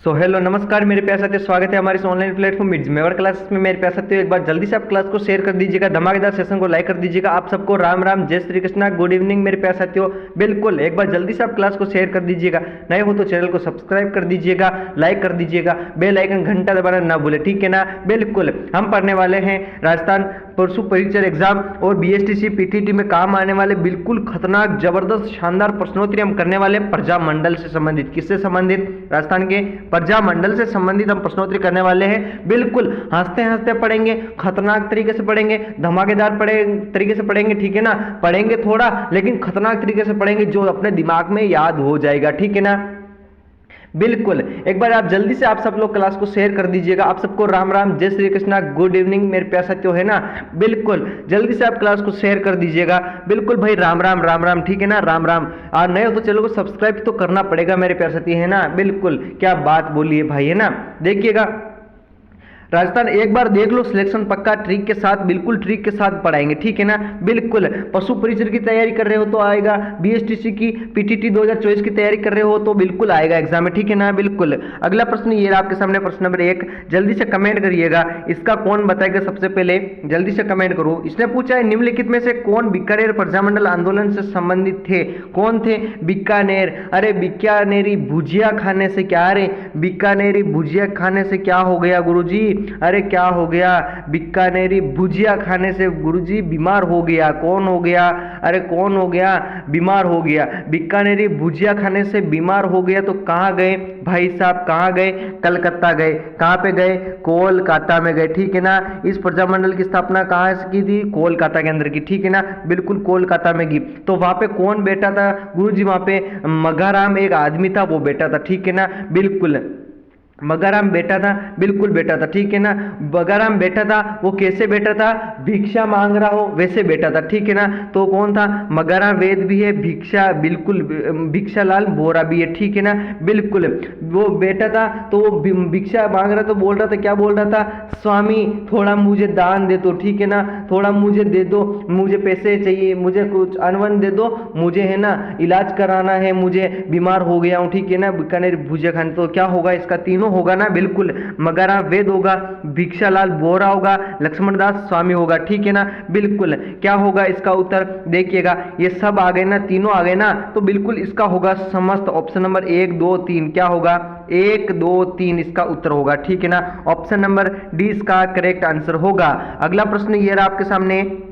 Hello नमस्कार मेरे प्यारे साथियों, स्वागत है हमारे इस ऑनलाइन प्लेटफॉर्म मेवर क्लासेस में। मेरे प्यारे साथियों, एक बार जल्दी से आप क्लास को शेयर कर दीजिएगा, धमाकेदार सेशन को लाइक कर दीजिएगा। आप सबको राम राम, जय श्री कृष्णा, गुड इवनिंग मेरे प्यारे साथियों। बिल्कुल एक बार जल्दी से आप क्लास को शेयर कर दीजिएगा। नए हो तो चैनल को सब्सक्राइब कर दीजिएगा, लाइक कर दीजिएगा, बेल आइकन घंटा दबाना ना भूले, ठीक है ना। बिल्कुल हम पढ़ने वाले हैं राजस्थान पशु परीक्षण एग्जाम और बीएसटीसी पीटीटी में काम आने वाले बिल्कुल खतरनाक जबरदस्त शानदार प्रश्नोत्तरी हम करने वाले प्रजा मंडल से संबंधित। किससे संबंधित? राजस्थान के प्रजा मंडल से संबंधित हम प्रश्नोत्तरी करने वाले हैं। बिल्कुल हंसते हंसते पढ़ेंगे, खतरनाक तरीके से पढ़ेंगे, धमाकेदार तरीके से पढ़ेंगे, ठीक है ना। पढ़ेंगे थोड़ा लेकिन खतरनाक तरीके से पढ़ेंगे जो अपने दिमाग में याद हो जाएगा, ठीक है ना। बिल्कुल एक बार आप जल्दी से आप सब लोग क्लास को शेयर कर दीजिएगा। आप सबको राम राम, जय श्री कृष्णा, गुड इवनिंग मेरे प्यारे साथियों, है ना। बिल्कुल जल्दी से आप क्लास को शेयर कर दीजिएगा। बिल्कुल भाई, राम राम राम राम, ठीक है ना, राम राम। और नए हो तो चैनल को सब्सक्राइब तो करना पड़ेगा मेरे प्यारे साथी, है ना। बिल्कुल क्या बात बोली है भाई, है ना। देखिएगा राजस्थान एक बार देख लो, सिलेक्शन पक्का ट्रिक के साथ, बिल्कुल ट्रिक के साथ पढ़ाएंगे, ठीक है ना। बिल्कुल पशु परिचर की तैयारी कर रहे हो तो आएगा, बीएसटीसी की पीटीटी 2024 की तैयारी कर रहे हो तो बिल्कुल आएगा एग्जाम में, ठीक है ना। बिल्कुल अगला प्रश्न ये आपके सामने, प्रश्न नंबर 1। जल्दी से कमेंट करिएगा, इसका कौन बताएगा सबसे पहले, जल्दी से कमेंट करो। इसने पूछा है निम्नलिखित में से कौन बीकानेर प्रजामंडल आंदोलन से संबंधित थे? कौन थे? बीकानेर। अरे बीकानेरी भुजिया खाने से क्या, अरे बीकानेरी भुजिया खाने से क्या हो गया गुरुजी? अरे क्या हो गया? बीकानेरी भुजिया खाने से गुरुजी बीमार हो गया। कौन हो गया? अरे कौन हो गया? बीमार हो गया। बीकानेरी भुजिया खाने से बीमार हो गया तो कहाँ गए भाई साहब? कहाँ गए? कलकत्ता गए। कहाँ पे गए? कोलकाता में गए, ठीक है ना। इस प्रजामंडल की स्थापना कहाँ से की थी? कोलकाता के अंदर की, ठीक है ना। बिल्कुल कोलकाता में की। तो वहां पे कौन बैठा था गुरुजी? वहां पे मगाराम एक आदमी था, वो बैठा था, ठीक है ना। बिल्कुल मगाराम बैठा था, बिल्कुल बैठा था, ठीक है ना। मगाराम बैठा था, वो कैसे बैठा था? भिक्षा मांग रहा हो वैसे बैठा था, ठीक है ना। तो कौन था? मगाराम वेद भी है, भिक्षा बिल्कुल भिक्षालाल बोरा भी है, ठीक है ना। बिल्कुल वो बैठा था तो वो भिक्षा मांग रहा, तो बोल रहा था, क्या बोल रहा था? स्वामी थोड़ा मुझे दान दे दो, ठीक है ना, थोड़ा मुझे दे दो, मुझे पैसे चाहिए, मुझे कुछ अनवन दे दो, मुझे है ना इलाज कराना है, मुझे बीमार हो गया हूँ, ठीक है ना। बीकानेर भुजिया खाने, तो क्या होगा इसका? तीनों होगा ना। बिल्कुल मगाराम वेद होगा, भिक्षालाल बोरा होगा, लक्ष्मणदास स्वामी होगा, ठीक है ना। बिल्कुल क्या होगा इसका उत्तर? देखिएगा ये सब आ गए ना, तीनों आ गए ना, तो बिल्कुल इसका होगा समस्त ऑप्शन नंबर 1 2 3। क्या होगा? 1 2 3 इसका उत्तर होगा, ठीक है ना। ऑप्शन नंबर डी इसका करेक्ट आंसर होगा। अगला प्रश्न ये रहा आपके सामने,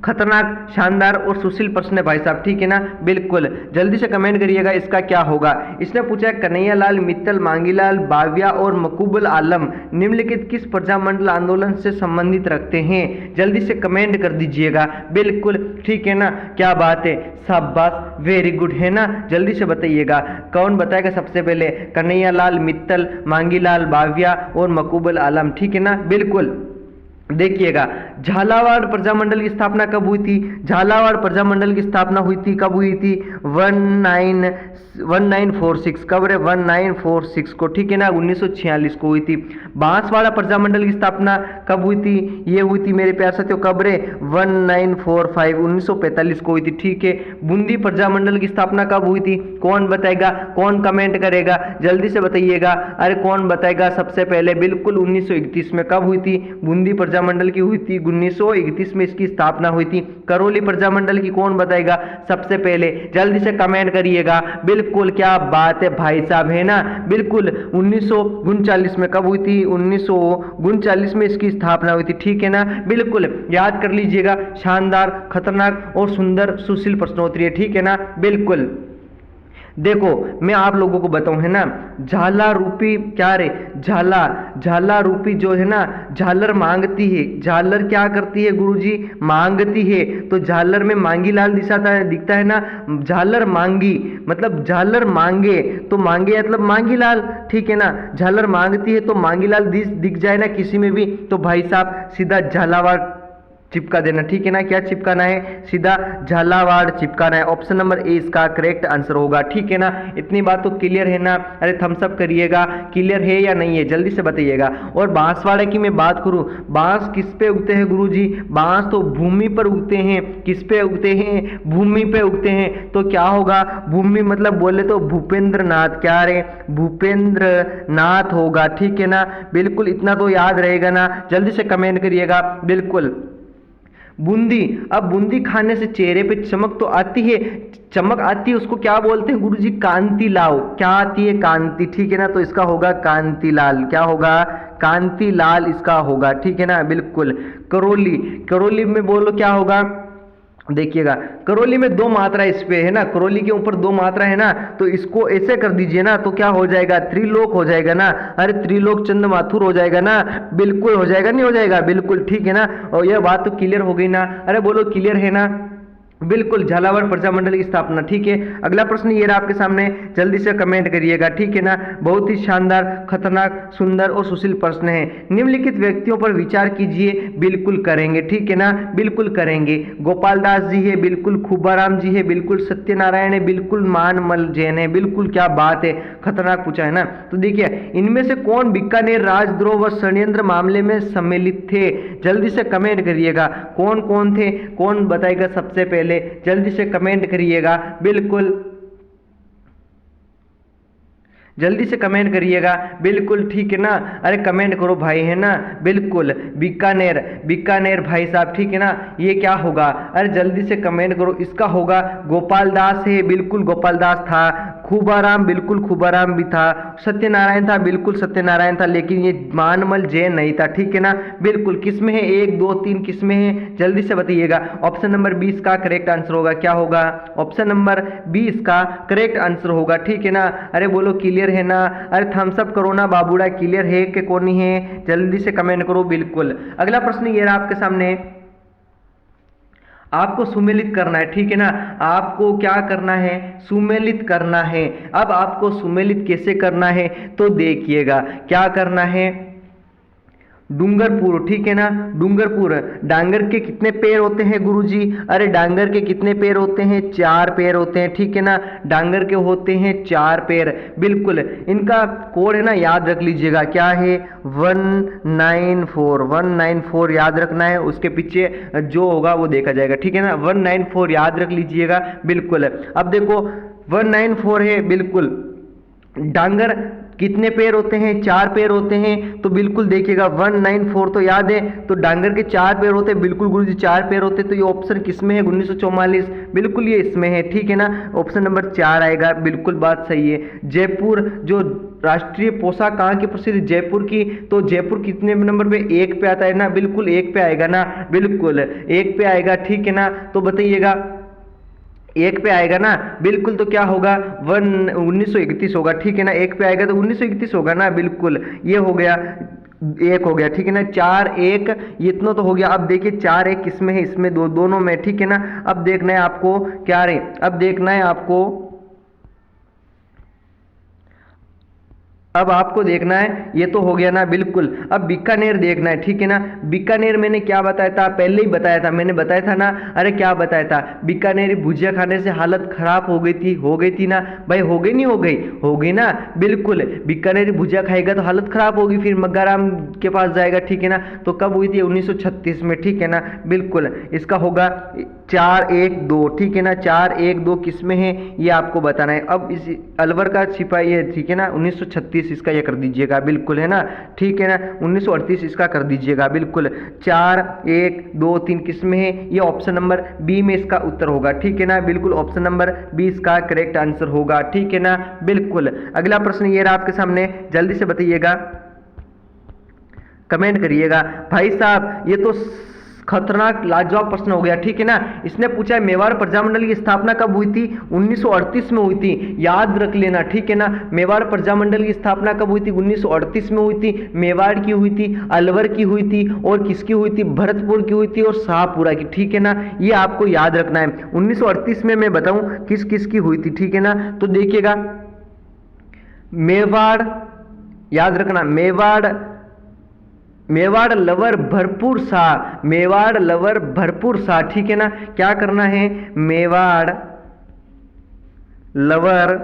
खतरनाक शानदार और सुशील प्रश्न है भाई साहब, ठीक है ना। बिल्कुल जल्दी से कमेंट करिएगा, इसका क्या होगा। इसने पूछा है कन्हैयालाल मित्तल, मांगीलाल बाविया और मकबूल आलम निम्नलिखित किस प्रजामंडल आंदोलन से संबंधित रखते हैं? जल्दी से कमेंट कर दीजिएगा। बिल्कुल ठीक है ना, क्या बात है, शाबाश, वेरी गुड, है ना। जल्दी से बताइएगा कौन बताएगा सबसे पहले? कन्हैयालाल मित्तल, मांगीलाल बाविया और मकबूल आलम, ठीक है ना। बिल्कुल देखिएगा झालावाड़ प्रजामंडल की स्थापना कब हुई थी? झालावाड़ प्रजामंडल की स्थापना हुई थी, कब हुई थी? 1946। कब रे? 1946 को, ठीक है ना, 1946 को हुई थी। बांसवाड़ा प्रजामंडल की स्थापना कब हुई थी? ये हुई थी मेरे प्यारे साथियों, कब रे? 1945 1945 को हुई थी, ठीक है। बूंदी प्रजामंडल की स्थापना कब हुई थी? कौन बताएगा? कौन कमेंट करेगा? जल्दी से बताइएगा। अरे कौन बताएगा सबसे पहले? बिल्कुल 1931 में। कब हुई थी? बूंदी प्रजामंडल की हुई थी 1931 में, इसकी स्थापना हुई थी। करौली प्रजामंडल की कौन बताएगा सबसे पहले? जल्दी से कमेंट करिएगा। बिल्कुल क्या बात है भाई साहब, है ना। बिल्कुल 1939 में। कब हुई थी? 1939 में इसकी स्थापना हुई थी, ठीक है ना। बिल्कुल याद कर लीजिएगा, शानदार खतरनाक और सुंदर सुशील प्रश्नोत्तरी है, ठीक है ना। बिल्कुल देखो मैं आप लोगों को बताऊं, है ना, झाला रूपी क्या रे? झाला रूपी जो है ना, झालर मांगती है। झालर क्या करती है गुरुजी? मांगती है। तो झालर में मांगीलाल दिखता है ना। झालर मांगी मतलब झालर मांगे, तो मांगे मतलब मांगीलाल, ठीक है ना। झालर मांगती है तो मांगीलाल दिख जाए ना किसी में भी, तो भाई साहब सीधा झालावाड़ चिपका देना, ठीक है ना। क्या चिपकाना है? सीधा झालावाड़ चिपकाना है। ऑप्शन नंबर ए इसका करेक्ट आंसर होगा, ठीक है ना। इतनी बात तो क्लियर है ना? अरे थम्स अप करिएगा, क्लियर है या नहीं है, जल्दी से बताइएगा। और बांसवाड़े की मैं बात करूं, बांस किस पे उगते हैं गुरुजी? बांस तो भूमि पर उगते हैं। किस पे उगते हैं? भूमि पे उगते हैं। तो क्या होगा? भूमि मतलब बोले तो भूपेंद्र नाथ, क्या रे? भूपेंद्र नाथ होगा, ठीक है ना। बिल्कुल इतना तो याद रहेगा ना, जल्दी से कमेंट करिएगा। बिल्कुल बूंदी, अब बूंदी खाने से चेहरे पे चमक तो आती है, चमक आती है, उसको क्या बोलते हैं गुरुजी? कांति लाओ। क्या आती है? कांति, ठीक है ना। तो इसका होगा कांति लाल, क्या होगा? कांति लाल इसका होगा, ठीक है ना। बिल्कुल करौली, करौली में बोलो क्या होगा? देखिएगा करौली में दो मात्रा इस पे है ना, करौली के ऊपर दो मात्रा है ना, तो इसको ऐसे कर दीजिए ना, तो क्या हो जाएगा? त्रिलोक हो जाएगा ना। अरे त्रिलोक चंद माथुर हो जाएगा ना। बिल्कुल हो जाएगा, नहीं हो जाएगा? बिल्कुल ठीक है ना। और यह बात तो क्लियर हो गई ना? अरे बोलो क्लियर है ना? बिल्कुल झालावाड़ प्रजामंडल की स्थापना, ठीक है। अगला प्रश्न ये रहा आपके सामने, जल्दी से कमेंट करिएगा, ठीक है ना। बहुत ही शानदार, खतरनाक, सुंदर और सुशील प्रश्न है। निम्नलिखित व्यक्तियों पर विचार कीजिए। बिल्कुल करेंगे, ठीक है ना, बिल्कुल करेंगे। गोपाल दास जी है, बिल्कुल खुबाराम जी है, बिल्कुल सत्यनारायण है, बिल्कुल मानमल जैन है। बिल्कुल क्या बात है, खतरनाक पूछा है ना। तो देखिए इनमें से कौन बीकानेर राजद्रोह व षड्यंत्र मामले में सम्मिलित थे? जल्दी से कमेंट करिएगा, कौन कौन थे, कौन बताएगा सबसे पहले? जल्दी से कमेंट करिएगा, बिल्कुल जल्दी से कमेंट करिएगा, बिल्कुल ठीक है ना। अरे कमेंट करो भाई, है ना। बिल्कुल बीकानेर, बीकानेर भाई साहब, ठीक है ना। ये क्या होगा? अरे जल्दी से कमेंट करो, इसका होगा गोपाल दास है, बिल्कुल गोपाल दास था। खुबाराम, बिल्कुल खुबाराम भी था। सत्यनारायण था, बिल्कुल सत्यनारायण था, लेकिन ये मानमल जैन नहीं था, ठीक है ना। बिल्कुल किसमें है? 1 2 3 किसमें है? जल्दी से बताइएगा। ऑप्शन नंबर 20 का करेक्ट आंसर होगा, क्या होगा? ऑप्शन नंबर 20 का करेक्ट आंसर होगा, ठीक है ना। अरे बोलो क्लियर है ना? अरे थम्स अप करो ना बाबूड़ा, क्लियर है कि कौन नहीं है? जल्दी से कमेंट करो, बिल्कुल। अगला प्रश्न ये रहा आपके सामने, आपको सुमेलित करना है, ठीक है ना। आपको क्या करना है? सुमेलित करना है। अब आपको सुमेलित कैसे करना है तो देखिएगा, क्या करना है? डूंगरपुर, ठीक है ना। डूंगरपुर, डांगर के कितने पैर होते हैं गुरुजी? अरे डांगर के कितने पैर होते हैं? 4 पैर होते हैं, ठीक है ना। डांगर के होते हैं 4 पैर, बिल्कुल। इनका कोड है ना, याद रख लीजिएगा, क्या है? 194, 194 याद रखना है। उसके पीछे जो होगा वो देखा जाएगा, ठीक है ना। 194 याद रख लीजिएगा, बिल्कुल। अब देखो 194 है, बिल्कुल। डांगर कितने पैर होते हैं? 4 पैर होते हैं, तो बिल्कुल देखिएगा 194 तो याद है, तो डांगर के 4 पैर होते हैं, बिल्कुल गुरुजी 4 पैर होते हैं। तो ये ऑप्शन किसमें है? 1944, बिल्कुल ये इसमें है, ठीक है ना। ऑप्शन नंबर 4 आएगा, बिल्कुल बात सही है। जयपुर, जो राष्ट्रीय पोशाक कहाँ की प्रसिद्ध? जयपुर की। तो जयपुर कितने नंबर पे? 1 पे आता है ना, बिल्कुल 1 पे आएगा ना, बिल्कुल 1 पे आएगा, ठीक है ना। तो बताइएगा 1 पे आएगा ना, बिल्कुल। तो क्या होगा? 1931 होगा, ठीक है ना। 1 पे आएगा तो 1931 होगा ना, बिल्कुल। ये हो गया, 1 हो गया, ठीक है ना। 4 1 ये इतना तो हो गया। अब देखिए 4 1 किसमें है? इसमें दोनों में, ठीक है ना। अब देखना है आपको क्या रे, अब देखना है आपको, अब आपको देखना है, ये तो हो गया ना, बिल्कुल। अब बीकानेर देखना है, ठीक है ना। बीकानेर मैंने क्या बताया था? पहले ही बताया था, मैंने बताया था ना। अरे क्या बताया था? बीकानेरी भुजिया खाने से हालत खराब हो गई थी ना भाई। हो गई नहीं हो गई? हो गई ना, बिल्कुल। बीकानेरी भुजिया खाएगा तो हालत खराब होगी, फिर मग्गाराम के पास जाएगा, ठीक है ना। तो कब हुई थी? 1936 में, ठीक है ना, बिल्कुल। इसका होगा 4 1 2, ठीक है ना। 4 1 2 किस में है ये आपको बताना है। अब इस अलवर का सिपाही है, ठीक है ना। 1936 इसका ये कर दीजिएगा, बिल्कुल, है ना, ठीक है ना। 1938 इसका कर दीजिएगा, बिल्कुल। 4 1 2 3 किस में है? ये ऑप्शन नंबर बी में इसका उत्तर होगा, ठीक है ना, बिल्कुल। ऑप्शन नंबर 20 का करेक्ट आंसर होगा, ठीक है ना, बिल्कुल। अगला प्रश्न ये रहा आपके सामने, जल्दी से बताइएगा, कमेंट करिएगा। भाई साहब ये तो खतरनाक लाजवाब प्रश्न हो गया, ठीक है ना। इसने पूछा है मेवाड़ प्रजामंडल की स्थापना कब हुई थी? 1938 में हुई थी, याद रख लेना, ठीक है ना। मेवाड़ प्रजामंडल की स्थापना कब हुई थी? 1938 में हुई थी। मेवाड़ की हुई थी, अलवर की हुई थी, और किसकी हुई थी? भरतपुर की हुई थी और शाहपुरा की, ठीक है ना। ये आपको याद रखना है। 1938 में मैं बताऊं किस किस की हुई थी, ठीक है ना। तो देखिएगा मेवाड़, याद रखना, मेवाड़ मेवाड़ लवर भरपूर शाह, मेवाड़ लवर भरपूर शाह, ठीक है ना। क्या करना है, मेवाड़ लवर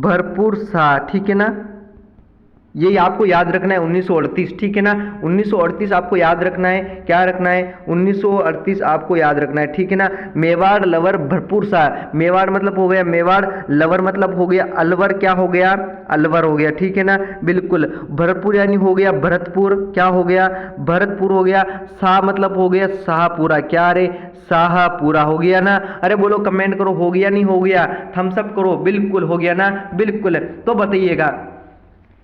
भरपूर शाह, ठीक है ना। ये आपको याद रखना है 1938, ठीक है ना। 1938 आपको याद रखना है, क्या रखना है, 1938 आपको याद रखना है, ठीक है ना। मेवाड़ लवर भरपूर शाह, मेवाड़ मतलब हो गया मेवाड़, लवर मतलब हो गया अलवर, क्या हो गया, अलवर हो गया, ठीक है ना। बिल्कुल, भरतपुर यानी हो गया भरतपुर, क्या हो गया, भरतपुर हो गया। शाह मतलब हो गया शाहपुरा, क्या रे, शाहपुरा हो गया ना। अरे बोलो, कमेंट करो, हो गया नहीं हो गया, थम्स अप करो, बिल्कुल हो गया ना, बिल्कुल। तो बताइएगा,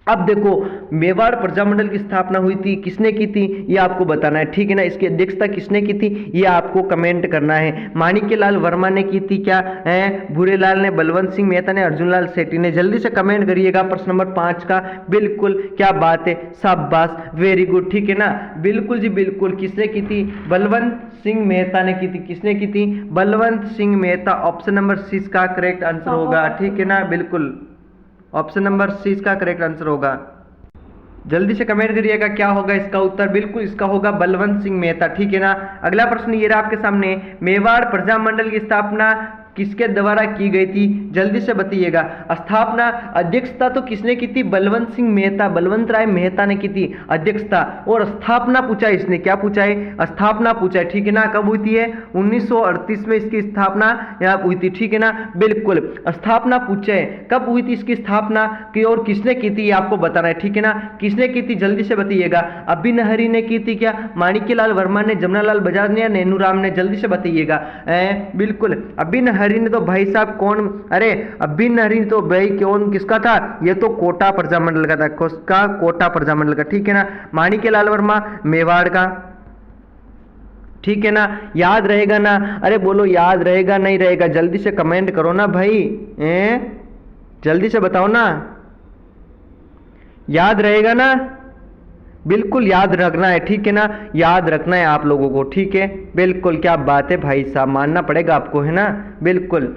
अब देखो मेवाड़ प्रजामंडल की स्थापना हुई थी, किसने की थी, ये आपको बताना है, ठीक है ना। इसकी अध्यक्षता किसने की थी, ये आपको कमेंट करना है। माणिक्यलाल वर्मा ने की थी, क्या है, भूरेलाल ने, बलवंत सिंह मेहता ने, अर्जुनलाल सेठी ने। जल्दी से कमेंट करिएगा प्रश्न नंबर 5 का, बिल्कुल, क्या बात है, शाबाश, वेरी गुड, ठीक है ना। बिल्कुल जी बिल्कुल, किसने की थी, बलवंत सिंह मेहता ने की थी, किसने की थी, बलवंत सिंह मेहता। ऑप्शन नंबर 6 का करेक्ट आंसर होगा, ठीक है ना, बिल्कुल, ऑप्शन नंबर 6 का करेक्ट आंसर होगा। जल्दी से कमेंट करिएगा क्या होगा इसका उत्तर, बिल्कुल इसका होगा बलवंत सिंह मेहता, ठीक है ना। अगला प्रश्न ये रहा आपके सामने, मेवाड़ प्रजामंडल की स्थापना किसके द्वारा की गई थी, जल्दी से बताइएगा। स्थापना, अध्यक्षता तो किसने की थी, बलवंत सिंह मेहता, बलवंत राय मेहता ने की थी अध्यक्षता, और स्थापना पूछा है इसने, क्या पूछा है, स्थापना पूछा है, ठीक है ना। कब हुई थी, 1938 में इसकी स्थापना यहाँ हुई थी, ठीक है ना, बिल्कुल। स्थापना पूछा है, कब हुई थी इसकी स्थापना की और किसने की थी, ये आपको बताना है, ठीक है ना। किसने की थी, जल्दी से बताइएगा। अभी नहरी ने की थी क्या, माणिक्यलाल वर्मा ने, जमनालाल बजाज ने, या नैनूराम ने, जल्दी से बताइएगा। बिल्कुल, अभी नहरी ने तो भाई साहब कौन, अरे अभी नहरी तो भाई कौन, किसका था, ये तो कोटा प्रजामंडल का था, किसका, कोटा प्रजामंडल का, ठीक है ना। माणिक्यलाल वर्मा मेवाड़ का, ठीक है ना, याद रहेगा ना। अरे बोलो याद रहेगा नहीं रहेगा, जल्दी से कमेंट करो ना भाई, जल्दी से बताओ ना, याद रहेगा ना, बिल्कुल याद रखना है, ठीक है ना, याद रखना है आप लोगों को, ठीक है, बिल्कुल, क्या बात है भाई साहब, मानना पड़ेगा आपको, है ना, बिल्कुल।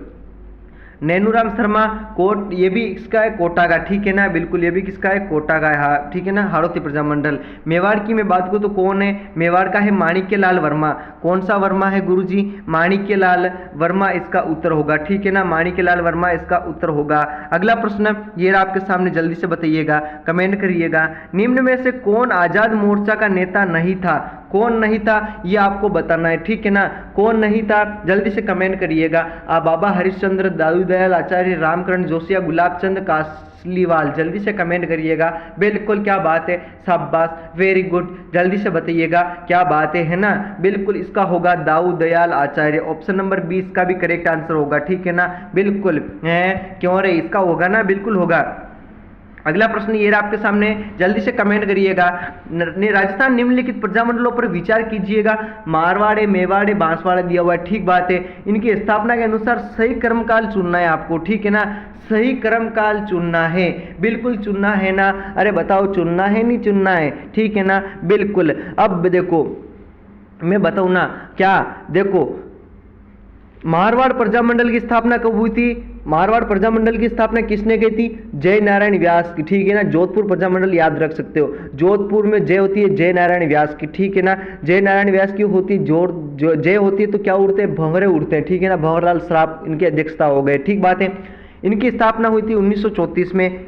नैनूराम शर्मा कोट, ये भी इसका है कोटा का, ठीक है ना, बिल्कुल, ये भी किसका है, कोटा का है, ठीक है ना, हाड़ौती प्रजामंडल। मेवाड़ की मैं बात करूँ तो कौन है, मेवाड़ का है माणिक्यलाल वर्मा। कौन सा वर्मा है गुरुजी, माणिक्यलाल वर्मा इसका उत्तर होगा, ठीक है ना, माणिक्यलाल वर्मा इसका उत्तर होगा। अगला प्रश्न ये रहा आपके सामने, जल्दी से बताइएगा, कमेंट करिएगा। निम्न में से कौन आजाद मोर्चा का नेता नहीं था, कौन नहीं था, ये आपको बताना है, ठीक है ना, कौन नहीं था, जल्दी से कमेंट करिएगा। बाबा हरिश्चंद्र, दादू दयाल आचार्य, रामकरण जोशी, गुलाब चंद कासलीवाल, जल्दी से कमेंट करिएगा, बिल्कुल, क्या बात है, शाबाश, वेरी गुड, जल्दी से बताइएगा, क्या बात है ना, बिल्कुल, इसका होगा दाऊ दयाल आचार्य। ऑप्शन नंबर 20 का भी करेक्ट आंसर होगा, ठीक है ना, बिल्कुल है, क्यों रे, इसका होगा ना, बिल्कुल होगा। अगला प्रश्न ये रहा आपके सामने, जल्दी से कमेंट करिएगा। राजस्थान निम्नलिखित प्रजामंडलों पर विचार कीजिएगा। मारवाड़े, मेवाड़े, बांसवाड़ा दिया हुआ है, ठीक बात है। इनकी स्थापना के अनुसार सही कर्मकाल चुनना है आपको, ठीक है ना, सही कर्मकाल चुनना है, बिल्कुल चुनना है ना। अरे बताओ चुनना है नहीं चुनना है, ठीक है ना, बिल्कुल। अब देखो मैं बताऊँ ना, क्या देखो, मारवाड़ प्रजामंडल की स्थापना कब हुई थी, मारवाड़ प्रजामंडल की स्थापना किसने की थी, जय नारायण व्यास की, ठीक है ना। जोधपुर प्रजामंडल याद रख सकते हो, जोधपुर में जय होती है जय नारायण व्यास की, ठीक है ना। जय नारायण व्यास की होती जो जय होती है तो क्या उड़ते हैं, भंवरे उड़ते हैं, ठीक है ना, भंवरलाल श्राप इनकी अध्यक्षता हो गए, ठीक बात है। इनकी स्थापना हुई थी 1934 में,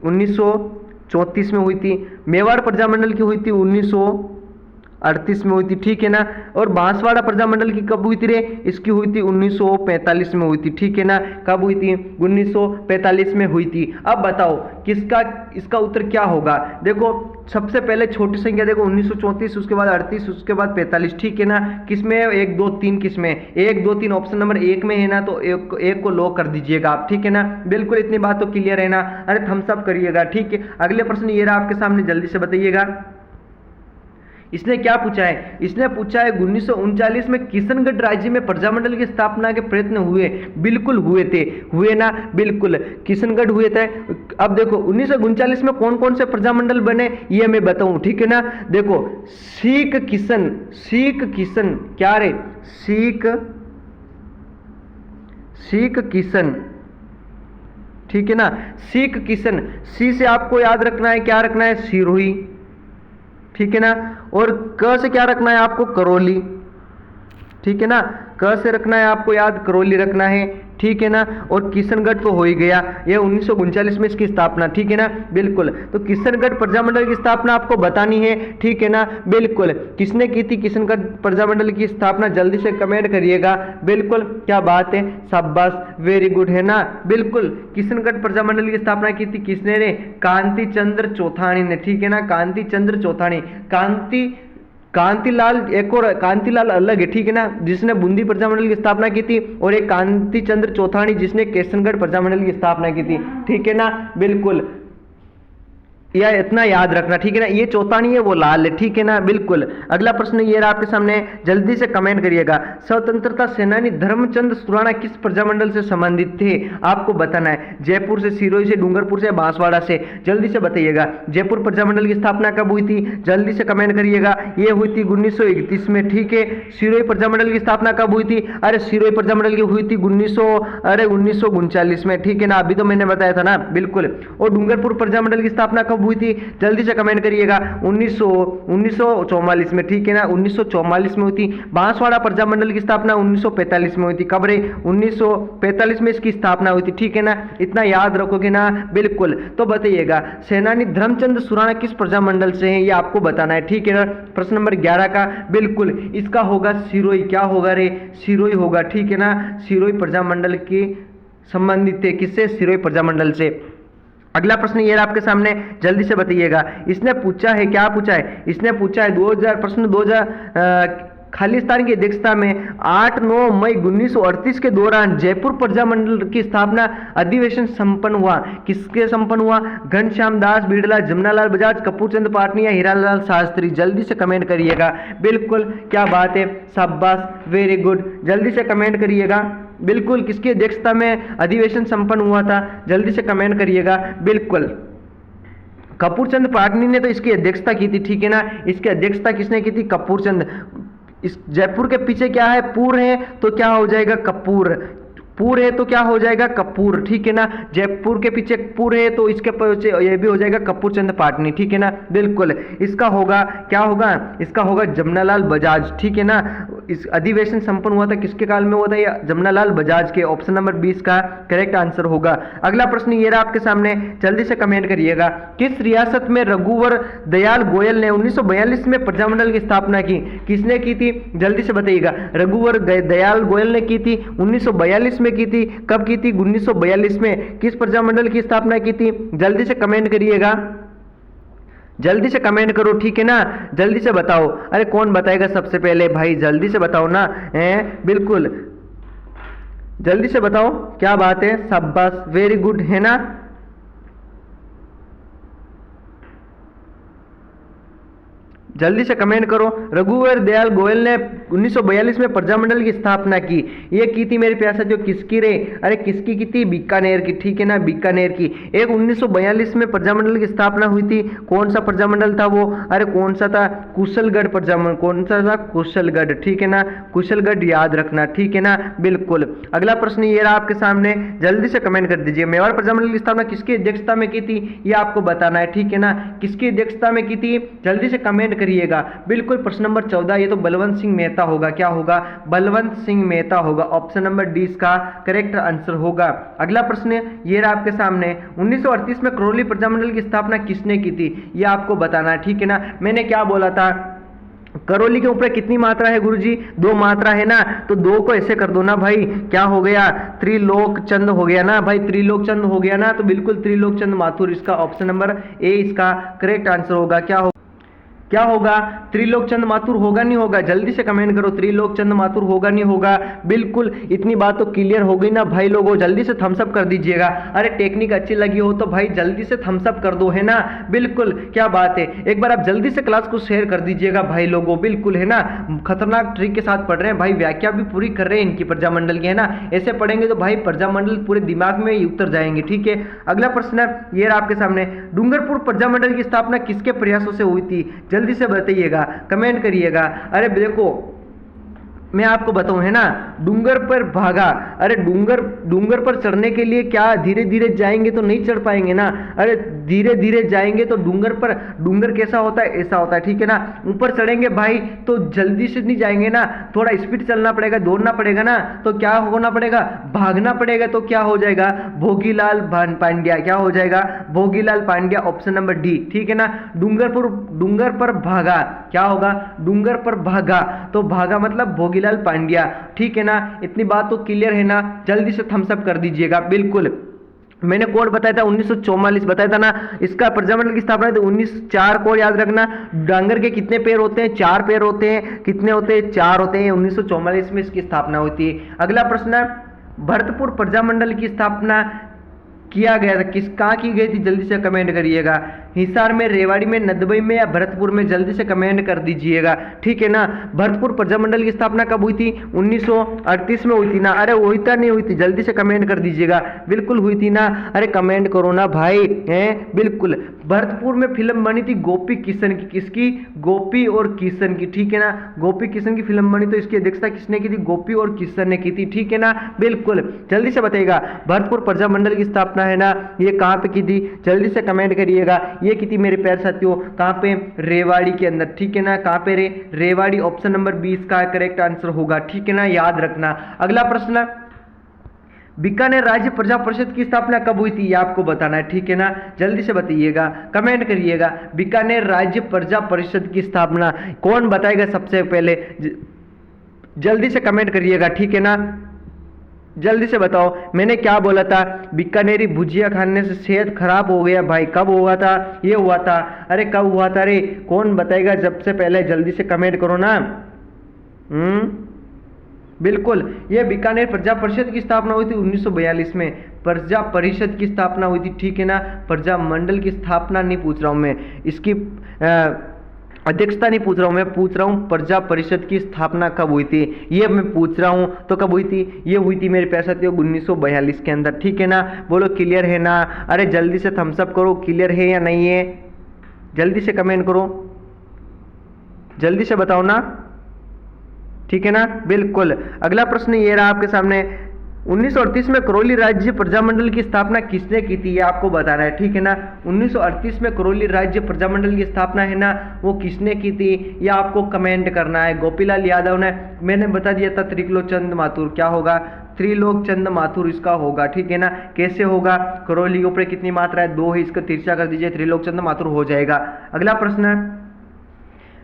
1934 में हुई थी। मेवाड़ प्रजामंडल की हुई थी 1938 में हुई थी, ठीक है ना। और बांसवाड़ा प्रजामंडल की कब हुई थी रे, इसकी हुई थी 1945 में हुई थी, ठीक है ना। कब हुई थी, 1945 में हुई थी। अब बताओ किसका, इसका उत्तर क्या होगा। देखो सबसे पहले छोटी संख्या देखो 1934, उसके बाद 38, उसके बाद 45, ठीक है ना। किसमें 1 2 3, किसमें 1 2 3 ऑप्शन नंबर 1 में है ना, तो एक को लॉक कर दीजिएगा आप, ठीक है ना, बिल्कुल, इतनी बात तो क्लियर है ना। अरे थम्स अप करिएगा, ठीक है। अगले प्रश्न ये रहा आपके सामने, जल्दी से बताइएगा। इसने क्या पूछा है, इसने पूछा है 1939 में किशनगढ़ राज्य में प्रजामंडल की स्थापना के प्रयत्न हुए, बिल्कुल हुए थे, हुए ना, बिल्कुल किशनगढ़ हुए थे। अब देखो 1939 में कौन कौन से प्रजामंडल बने ये मैं बताऊं, ठीक है ना। देखो सीख किशन क्या रे, सीख किशन, ठीक है ना। सीख किशन, सी से आपको याद रखना है, क्या रखना है, सिरोही, ठीक है ना। और क से क्या रखना है आपको, करौली, ठीक है ना। क से रखना है आपको याद, करौली रखना है, ठीक है ना। और किशनगढ़ तो हो ही गया, ये 1939 में इसकी स्थापना, ठीक है ना, बिल्कुल। तो किशनगढ़ प्रजामंडल की स्थापना आपको बतानी है, ठीक है ना, बिल्कुल। किसने की थी किशनगढ़ प्रजामंडल की स्थापना, जल्दी से कमेंट करिएगा, बिल्कुल, क्या बात है, शाबाश, वेरी गुड, है ना, बिल्कुल। किशनगढ़ प्रजामंडल की स्थापना की थी किसने रे, कांति चंद्र चौथानी ने, ठीक है ना, कांति चंद्र चौथानी। कांतिलाल, एक और कांतिलाल अलग है, ठीक है ना, जिसने बूंदी प्रजामंडल की स्थापना की थी, और एक कांति चंद्र चौथानी जिसने किशनगढ़ प्रजामंडल की स्थापना की थी, ठीक है ना, बिल्कुल। या इतना याद रखना, ठीक है ना, ये चौथानी है, वो लाल है, ठीक है ना, बिल्कुल। अगला प्रश्न ये रहा आपके सामने, जल्दी से कमेंट करिएगा। स्वतंत्रता सेनानी धर्मचंद सुराणा किस प्रजामंडल से संबंधित थे, आपको बताना है। जयपुर से, सिरोही से, डूंगरपुर से, बांसवाड़ा से, जल्दी से बताइएगा। जयपुर प्रजामंडल की स्थापना कब हुई थी, जल्दी से कमेंट करिएगा। ये हुई थी 1931 में, ठीक है। सिरोही प्रजामंडल की स्थापना कब हुई थी, अरे सिरोही प्रजामंडल की हुई थी 1939 में, ठीक है ना, अभी तो मैंने बताया था ना, बिल्कुल। और डूंगरपुर प्रजामंडल की स्थापना कब हुई थी, जल्दी से कमेंट करिएगा, 1944 में, ठीक है ना, 1944 में हुई थी। बांसवाड़ा प्रजामंडल की स्थापना 1945 में हुई थी, कब रे, 1945 में इसकी स्थापना हुई थी, ठीक है ना, इतना याद रखोगे ना, बिल्कुल। तो बताइएगा सेनानी धर्मचंद सुराणा किस प्रजामंडल से है, ये आपको बताना है, ठीक है ना। प्रश्न नंबर 11 का, बिल्कुल, इसका होगा सिरोही, क्या होगा रे, सिरोही होगा, ठीक है ना, सिरोही प्रजामंडल की संबंधित थे, किससे, सिरोही प्रजामंडल से। अगला प्रश्न ये आपके सामने, जल्दी से बताइएगा। इसने पूछा है, क्या पूछा है, इसने पूछा है 2000 प्रश्न 2000 खालिस्तान की अध्यक्षता में 8-9 मई 1938 के दौरान जयपुर प्रजामंडल की स्थापना अधिवेशन संपन्न हुआ, किसके संपन्न हुआ, घनश्याम दास बिड़ला, जमनालाल बजाज, कपूर चंद पाटनी या हीरालाल शास्त्री, जल्दी से कमेंट करिएगा, बिल्कुल, क्या बात है, शाबाश, वेरी गुड, जल्दी से कमेंट करिएगा, बिल्कुल। किसकी अध्यक्षता में अधिवेशन संपन्न हुआ था, जल्दी से कमेंट करिएगा, बिल्कुल। कपूर चंद पाटनी ने तो इसकी अध्यक्षता की थी, ठीक है ना, इसकी अध्यक्षता किसने की थी, कपूर चंद। इस जयपुर के पीछे क्या है, पुर है, तो क्या हो जाएगा, कपूर, पुर है तो क्या हो जाएगा, कपूर, ठीक है ना। जयपुर के पीछे पुर है तो इसके पीछे ये भी हो जाएगा कपूर चंद पाटनी, ठीक है ना, बिल्कुल। इसका होगा, क्या होगा, इसका होगा जमनालाल बजाज, ठीक है ना। इस अधिवेशन संपन्न हुआ था किसके काल में हुआ था, ये जमनालाल बजाज के, ऑप्शन नंबर 20 का करेक्ट आंसर होगा। अगला प्रश्न ये रहा आपके सामने, जल्दी से कमेंट करिएगा। किस रियासत में रघुवर दयाल गोयल ने 1942 में प्रजामंडल की स्थापना की, किसने की थी, जल्दी से बताइएगा। रघुवर दयाल गोयल ने की थी 1942 में की थी, कब की थी, 1942 में। किस प्रजामंडल की स्थापना की थी, जल्दी से कमेंट करिएगा, जल्दी से कमेंट करो, ठीक है ना, जल्दी से बताओ। अरे कौन बताएगा सबसे पहले भाई, जल्दी से बताओ ना, बिल्कुल, जल्दी से बताओ, क्या बात है, शाबाश, वेरी गुड, है ना। जल्दी से कमेंट करो। रघुवर दयाल गोयल ने 1942 में प्रजामंडल की स्थापना की, ये की थी मेरे प्यारे साथियों, किसकी रे, अरे किसकी की थी, बीकानेर की, ठीक है ना, बीकानेर की। एक 1942 में प्रजामंडल की स्थापना हुई थी, कौन सा प्रजामंडल था वो, अरे कौन सा था, कुशलगढ़ प्रजामंडल, कौन सा था, कुशलगढ़, ठीक है ना, कुशलगढ़ याद रखना, ठीक है ना, बिल्कुल। अगला प्रश्न ये रहा आपके सामने, जल्दी से कमेंट कर दीजिए। मेवाड़ प्रजामंडल की स्थापना किसकी अध्यक्षता में की थी, ये आपको बताना है, ठीक है ना, किसकी अध्यक्षता में की थी, जल्दी से कमेंट करिएगा, बिल्कुल। प्रश्न नंबर 14 ये तो बलवंत सिंह मेहता होगा, क्या होगा, बलवंत सिंह मेहता होगा, ऑप्शन नंबर डी इसका करेक्ट आंसर होगा। अगला प्रश्न ये रहा आपके सामने, 1938 में करौली प्रजामंडल की स्थापना किसने की थी, ये आपको बताना है, ठीक है ना। मैंने क्या बोला था, करौली के ऊपर कितनी मात्रा है गुरुजी, 2 मात्रा है ना, तो 2 को ऐसे कर दो ना भाई, क्या हो गया, त्रिलोक चंद हो गया ना भाई, त्रिलोक चंद हो गया ना, तो बिल्कुल त्रिलोक चंद माथुर, इसका ऑप्शन नंबर ए इसका करेक्ट आंसर होगा। क्या होगा, त्रिलोक चंद माथुर होगा नहीं होगा, जल्दी से कमेंट करो, त्रिलोक चंद माथुर होगा नहीं होगा, बिल्कुल। इतनी बात तो क्लियर हो गई ना भाई लोगों, जल्दी से थम्स अप कर दीजिएगा। अरे टेक्निक अच्छी लगी हो तो भाई जल्दी से थम्स अप कर दो, है ना, बिल्कुल, क्या बात है। एक बार आप जल्दी से क्लास को शेयर कर दीजिएगा भाई लोगों, बिल्कुल, है ना। खतरनाक ट्रिक के साथ पढ़ रहे हैं भाई, व्याख्या भी पूरी कर रहे हैं इनकी प्रजामंडल की, है ना। ऐसे पढ़ेंगे तो भाई प्रजामंडल पूरे दिमाग में ही उतर जाएंगे, ठीक है। अगला प्रश्न है ये रहा आपके सामने, डूंगरपुर प्रजामंडल की स्थापना किसके प्रयासों से हुई थी, जल्दी से बताइएगा, कमेंट करिएगा। अरे देखो मैं आपको बताऊं, है ना, डूंगर पर भागा। अरे डूंगर पर चढ़ने के लिए क्या धीरे धीरे जाएंगे तो नहीं चढ़ पाएंगे ना। अरे धीरे धीरे जाएंगे तो डूंगर कैसा होता है, ऐसा होता है, ठीक है ना। ऊपर चढ़ेंगे भाई तो जल्दी से नहीं जाएंगे ना, थोड़ा स्पीड चलना पड़ेगा, दौड़ना पड़ेगा ना, तो क्या होना पड़ेगा, भागना पड़ेगा। तो क्या हो जाएगा, भोगीलाल पांड्या, क्या हो जाएगा, Bhogilal Pandya, option number D, ठीक है ना। डूंगर पर भागा, क्या होगा, डूंगर पर भागा, तो भागा मतलब भोगीलाल पांड्या, ठीक है ना। इतनी बात तो क्लियर है ना, जल्दी से थम्स अप कर दीजिएगा। बिल्कुल मैंने कोड बताया था 1944 बताया था ना, इसका प्रजामंडल की स्थापना तो 1904 कोड याद रखना। डांगर के कितने पैर होते हैं, 4 पैर होते हैं, कितने होते हैं, 4 होते हैं। 1944 में इसकी स्थापना होती है। अगला प्रश्न है, भरतपुर प्रजामंडल की स्थापना किया गया था, कहाँ की गई थी, जल्दी से कमेंट करिएगा। हिसार में, रेवाड़ी में, नदबई में या भरतपुर में, जल्दी से कमेंट कर दीजिएगा, ठीक है ना। भरतपुर प्रजामंडल की स्थापना कब हुई थी, 1938 में हुई थी ना। अरे हुई था नहीं हुई थी, जल्दी से कमेंट कर दीजिएगा। बिल्कुल हुई थी ना, अरे कमेंट करो ना भाई, हैं, बिल्कुल। भरतपुर में फिल्म बनी थी गोपी किशन की, किसकी, गोपी और किशन की, ठीक है ना। गोपी किशन की फिल्म बनी तो इसकी अध्यक्षता किसने की थी, गोपी और किशन ने की थी, ठीक है ना। बिल्कुल जल्दी से बताइएगा, भरतपुर प्रजामंडल की स्थापना है ना, ये कहाँ पे की थी, जल्दी से कमेंट करिएगा। ये की थी मेरे प्यारे साथियों, कहाँ पे, रेवाड़ी के अंदर, ठीक है ना। कहाँ पे रे, रेवाड़ी, ऑप्शन नंबर 20 का करेक्ट आंसर होगा, ठीक है ना, याद रखना। अगला प्रश्न, बीकानेर राज्य प्रजा परिषद की स्थापना कब हुई थी, ये आपको बताना है, ठीक है ना। जल्दी से बताइएगा, कमेंट करिएगा। बीकानेर राज्य प्रजा परिषद की स्थापना कौन बताएगा सबसे पहले, जल्दी से कमेंट करिएगा, ठीक है ना। जल्दी से बताओ, मैंने क्या बोला था, बीकानेरी भुजिया खाने से सेहत खराब हो गया भाई, कब हुआ था, ये हुआ था। अरे कब हुआ था रे, कौन बताएगा सबसे पहले, जल्दी से कमेंट करो ना। बिल्कुल, ये बीकानेर प्रजा परिषद की स्थापना हुई थी 1942 में, प्रजा परिषद की स्थापना हुई थी, ठीक है ना। प्रजा मंडल की स्थापना नहीं पूछ रहा हूं मैं, इसकी अध्यक्षता नहीं पूछ रहा हूं मैं, पूछ रहा हूं प्रजा परिषद की स्थापना कब हुई थी, ये मैं पूछ रहा हूं। तो कब हुई थी, ये हुई थी मेरे प्यारे साथियों 1942 के अंदर, ठीक है ना। बोलो क्लियर है ना, अरे जल्दी से थम्स अप करो, क्लियर है या नहीं है, जल्दी से कमेंट करो, जल्दी से बताओ ना, ठीक है ना। बिल्कुल अगला प्रश्न ये रहा आपके सामने, 1938 में करौली राज्य प्रजामंडल की स्थापना किसने की थी, ये आपको बताना है, ठीक है ना। 1938 में करौली राज्य प्रजामंडल की स्थापना है ना, वो किसने की थी, ये आपको कमेंट करना है। गोपीलाल यादव ने, मैंने बता दिया था, त्रिलोकचंद माथुर, क्या होगा, त्रिलोकचंद माथुर इसका होगा, ठीक है ना। कैसे होगा, करौली के ऊपर कितनी मात्रा है, 2 है, इसका तिरछा कर दीजिए, त्रिलोकचंद माथुर हो जाएगा। अगला प्रश्न है,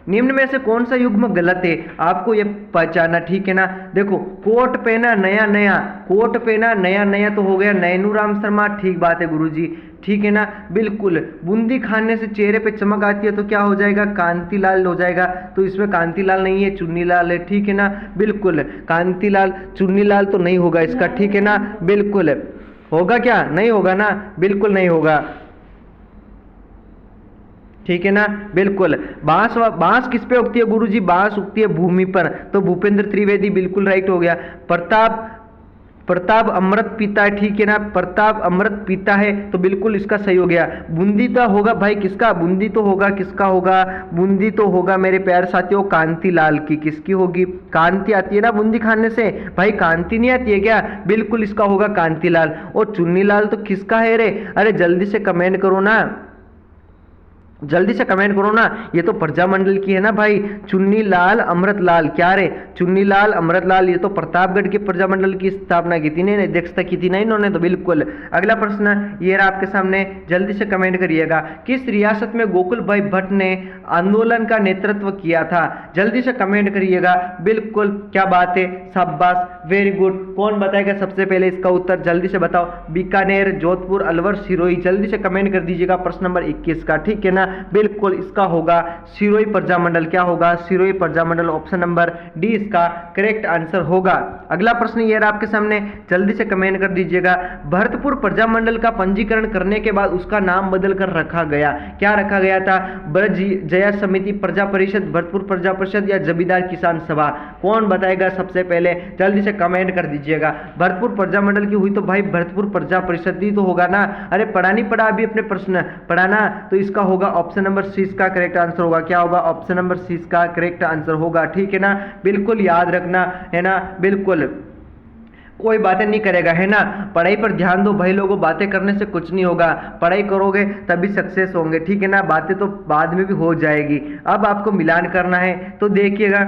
निम्न में से कौन सा युग्म गलत है, आपको ये पहचाना, ठीक है ना। देखो, कोट पहना नया नया, कोट पहना नया नया तो हो गया नैनू राम शर्मा, ठीक बात है गुरुजी, ठीक है ना। बिल्कुल, बूंदी खाने से चेहरे पे चमक आती है तो क्या हो जाएगा, कांतिलाल हो जाएगा। तो इसमें कांतिलाल नहीं है, चुन्नीलाल है, ठीक है ना। बिल्कुल कांतिलाल, चुन्नीलाल तो नहीं होगा इसका, ठीक है ना। बिल्कुल होगा क्या, नहीं होगा ना, बिल्कुल नहीं होगा, ठीक है ना। बिल्कुल, बांस किस पे उगती है गुरुजी, बांस उगती है भूमि पर, तो भूपेंद्र त्रिवेदी बिल्कुल राइट हो गया। प्रताप अमृत पीता है, ठीक है ना, प्रताप अमृत पीता है, तो बिल्कुल इसका सही हो गया। बूंदी तो होगा भाई किसका, बूंदी तो होगा, किसका होगा, बूंदी तो होगा मेरे प्यारे साथियों कांतिलाल की, किसकी होगी, कांति आती है ना बूंदी खाने से, भाई कांति नहीं आती है क्या, बिल्कुल इसका होगा कांतिलाल। और चुन्नीलाल तो किसका है रे, अरे जल्दी से कमेंट करो ना, जल्दी से कमेंट करो ना, ये तो प्रजामंडल की है ना भाई, चुन्नीलाल अमृतलाल, क्या रे, चुन्नीलाल अमृतलाल, ये तो प्रतापगढ़ के प्रजामंडल की स्थापना की थी, नहीं अध्यक्षता की थी ना इन्होंने, तो बिल्कुल। अगला प्रश्न ये रहा आपके सामने, जल्दी से कमेंट करिएगा, किस रियासत में गोकुल भाई भट्ट ने आंदोलन का नेतृत्व किया था, जल्दी से कमेंट करिएगा। बिल्कुल, क्या बात है, शाबाश, वेरी गुड। कौन बताएगा सबसे पहले इसका उत्तर, जल्दी से बताओ, बीकानेर, जोधपुर, अलवर, सिरोही, जल्दी से कमेंट कर दीजिएगा प्रश्न नंबर 21 का, ठीक है ना। बिल्कुल इसका होगा सिरोही प्रजामंडल, क्या होगा, Sirohi Prajamandal, option number D इसका करेक्ट आंसर होगा। अगला प्रश्न ये रहा आपके सामने, जल्दी से कमेंट कर दीजिएगा, भरतपुर प्रजामंडल का पंजीकरण करने के बाद उसका नाम बदल कर रखा गया, क्या रखा गया था, ब्रज जया समिति, प्रजा परिषद, भरतपुर प्रजा परिषद या जमींदार किसान सभा, कौन बताएगा सबसे पहले, जल्दी से कमेंट कर दीजिएगा। भरतपुर प्रजामंडल की हुई तो भाई भरतपुर प्रजा परिषद ही तो होगा ना, अरे पढ़ा नहीं पढ़ा अभी अपने प्रश्न, पढ़ाना, तो इसका होगा ऑप्शन नंबर सी इसका करेक्ट आंसर होगा। क्या होगा? ऑप्शन नंबर सी इसका करेक्ट आंसर होगा। ठीक है ना, बिल्कुल याद रखना है ना, बिल्कुल कोई बातें नहीं करेगा, है ना। पढ़ाई पर ध्यान दो भाई लोगों, बातें करने से कुछ नहीं होगा, पढ़ाई करोगे तभी सक्सेस होंगे। ठीक है ना, बातें तो बाद में भी हो जाएगी। अब आपको मिलान करना है तो देखिएगा,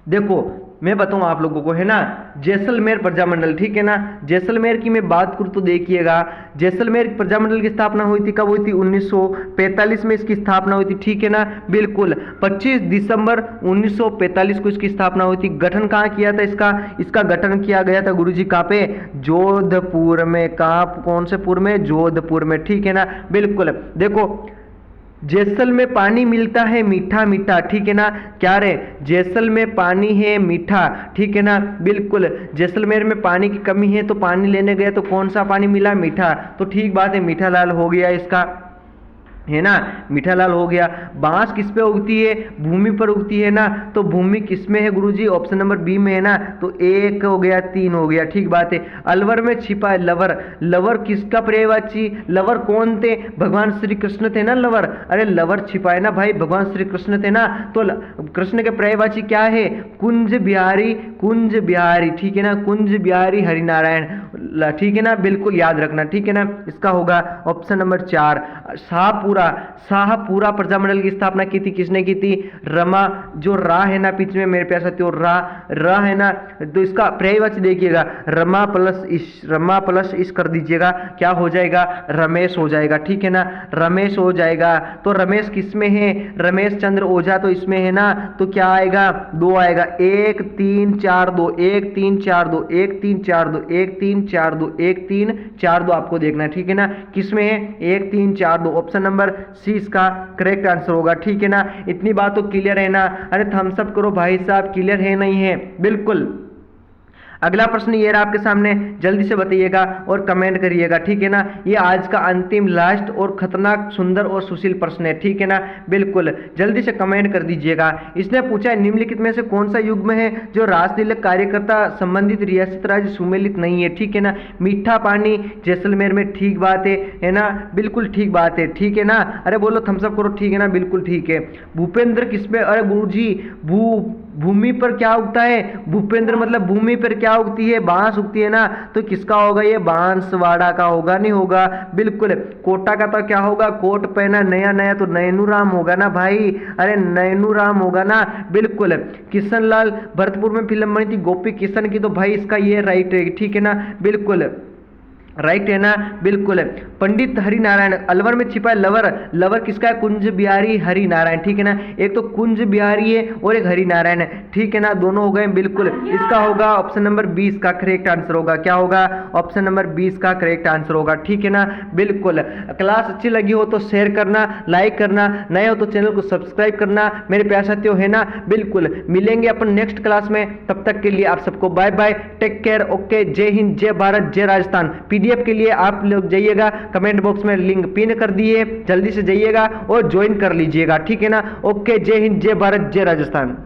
देखो मैं बताऊं आप लोगों को, है ना, जैसलमेर प्रजामंडल, ठीक है ना, जैसलमेर की मैं बात करूं तो देखिएगा, जैसलमेर प्रजामंडल की स्थापना हुई थी, कब हुई थी? 1945 में इसकी स्थापना हुई थी। ठीक है ना, बिल्कुल 25 दिसंबर 1945 को इसकी स्थापना हुई थी। गठन कहाँ किया था इसका गठन किया गया था गुरुजी कहाँ पे? जोधपुर में। कहाँ? कौन से पुर में? जोधपुर में। ठीक है ना, बिल्कुल देखो जैसल में पानी मिलता है मीठा मीठा, ठीक है ना, क्या रे? जैसल में पानी है मीठा, ठीक है ना, बिल्कुल जैसलमेर में पानी की कमी है तो पानी लेने गए तो कौन सा पानी मिला? मीठा। तो ठीक बात है, मीठा लाल हो गया इसका, है ना, मीठा लाल हो गया। बांस किस पे उगती है? भूमि पर उगती है ना, तो भूमि किस में है गुरुजी? ऑप्शन नंबर बी में है ना, तो 1 हो गया, 3 हो गया। ठीक बात है। अलवर में छिपा है लवर, लवर किसका पर्यायवाची? लवर कौन थे? भगवान श्री कृष्ण थे ना लवर। अरे लवर छिपा है ना भाई, भगवान श्री कृष्ण थे ना, तो कृष्ण के पर्यायवाची क्या है? कुंज बिहारी, कुंज बिहारी, ठीक है ना, कुंज बिहारी हरिनारायण, ठीक है ना, बिल्कुल याद रखना। ठीक है ना, इसका होगा ऑप्शन नंबर 4। शाहपुरा प्रजामंडल की स्थापना की थी, किसने की थी? रमा, जो रा है ना बीच में मेरे प्यार साथियों, रा है ना, तो इसका पर्यायवाची देखिएगा, रमा प्लस इस कर दीजिएगा, क्या हो जाएगा? रमेश हो जाएगा। ठीक है ना, रमेश हो जाएगा। तो रमेश किस में है? रमेश चंद्र ओझा तो इसमें है ना, तो क्या आएगा? 2 आएगा। 1 3 4 2, 1 3 4 2, 1 3 4 2, 1 3 4 2, 1 3 4 2 आपको देखना है। ठीक है ना, किस में है? 1 3 4 2, ऑप्शन नंबर सी इसका करेक्ट आंसर होगा। ठीक है ना, इतनी बात तो क्लियर है ना? अरे थम्स अप करो भाई साहब, क्लियर है नहीं है? बिल्कुल। अगला प्रश्न ये रहा आपके सामने, जल्दी से बताइएगा और कमेंट करिएगा। ठीक है ना, ये आज का अंतिम लास्ट और खतरनाक सुंदर और सुशील प्रश्न है। ठीक है ना, बिल्कुल जल्दी से कमेंट कर दीजिएगा। इसने पूछा है निम्नलिखित में से कौन सा युग्म है जो राजनीतिक कार्यकर्ता संबंधित रियासत राज्य सुमेलित नहीं है? ठीक है ना, मीठा पानी जैसलमेर में, ठीक बात है ना, बिल्कुल ठीक बात है। ठीक है ना, अरे बोलो थम्स अप करो। ठीक है ना, बिल्कुल ठीक है। भूपेंद्र किसमें? अरे गुरुजी भूमि पर क्या उगता है? भूपेंद्र मतलब भूमि पर क्या उगती है? बांस उगती है ना, तो किसका होगा? ये बांसवाड़ा का होगा, नहीं होगा? बिल्कुल। कोटा का तो क्या होगा? कोट पहना नया नया, तो नैनूराम होगा ना भाई, अरे नैनूराम होगा ना, बिल्कुल। किशन लाल, भरतपुर में फिल्म बनी थी गोपी किशन की, तो भाई इसका ये राइट है। ठीक है ना, बिल्कुल राइट है ना, बिल्कुल। पंडित हरिनारायण, अलवर में छिपा है लवर, लवर किसका है? कुंज बिहारी हरिनारायण। ठीक है ना, एक तो कुंज बिहारी है और एक हरिनारायण है। ठीक है ना, दोनों हो गए, बिल्कुल। इसका होगा ऑप्शन नंबर 20 का करेक्ट आंसर होगा। क्या होगा? ऑप्शन नंबर 20 का करेक्ट आंसर होगा। ठीक है ना, बिल्कुल। क्लास अच्छी लगी हो तो शेयर करना, लाइक करना, नए हो तो चैनल को सब्सक्राइब करना मेरे प्यारे साथियों, है ना, बिल्कुल। मिलेंगे अपन नेक्स्ट क्लास में, तब तक के लिए आप सबको bye bye, take care, okay. जय हिंद, जय भारत, जय राजस्थान। पीडीएफ के लिए आप लोग जाइएगा, कमेंट बॉक्स में लिंक पिन कर दिए, जल्दी से जाइएगा और ज्वाइन कर लीजिएगा। ठीक है ना, ओके। जय हिंद, जय भारत, जय राजस्थान।